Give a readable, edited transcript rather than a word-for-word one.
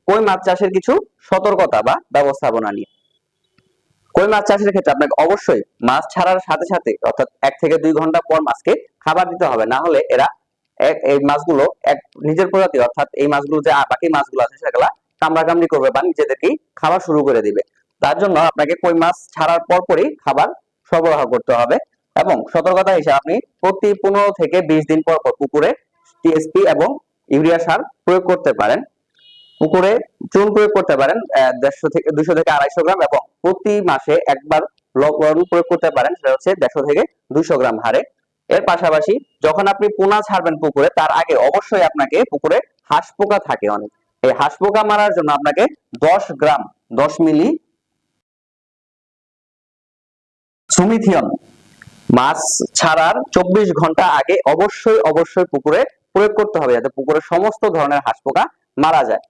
কই মাছ চাষের কিছু সতর্কতা বা ব্যবস্থাপনা নিয়ে। কই মাছ চাষের ক্ষেত্রে আপনাকে অবশ্যই মাছ ছাড়ার সাথে সাথে অর্থাৎ 1 থেকে 2 ঘন্টা পর মাছকে খাবার দিতে হবে, না হলে এরা এই মাছগুলো নিজের প্রজাতি অর্থাৎ এই মাছগুলো যে বাকি মাছগুলো আছে সেগুলা কামড়াকামড়ি করবে বা নিজেদেরকেই খাওয়া শুরু করে দিবে। তার জন্য আপনাকে কই মাছ ছাড়ার পরপরই খাবার সরবরাহ করতে হবে। এবং সতর্কতা হিসেবে আপনি প্রতি 15 থেকে 20 দিন পর পর পুকুরে টিএসপি এবং ইউরিয়া সার প্রয়োগ করতে পারেন। পুকুরে চুন প্রয়োগ করতে পারেন 150 থেকে 200 থেকে 250 গ্রাম, এবং প্রতি মাসে একবার লবণ প্রয়োগ করতে পারেন, সেটা হচ্ছে 150 থেকে 200 গ্রাম হারে। এর পাশাপাশি যখন আপনি পোনা ছাড়বেন পুকুরে, তার আগে অবশ্যই আপনাকে পুকুরে হাঁস পোকা থাকে অনেক, এই হাঁস পোকা মারার জন্য আপনাকে 10 গ্রাম 10 মিলি সুমিথিয়ন মাছ ছাড়ার 24 ঘন্টা আগে অবশ্যই অবশ্যই পুকুরে প্রয়োগ করতে হবে, যাতে পুকুরের সমস্ত ধরনের হাঁস পোকা মারা যায়।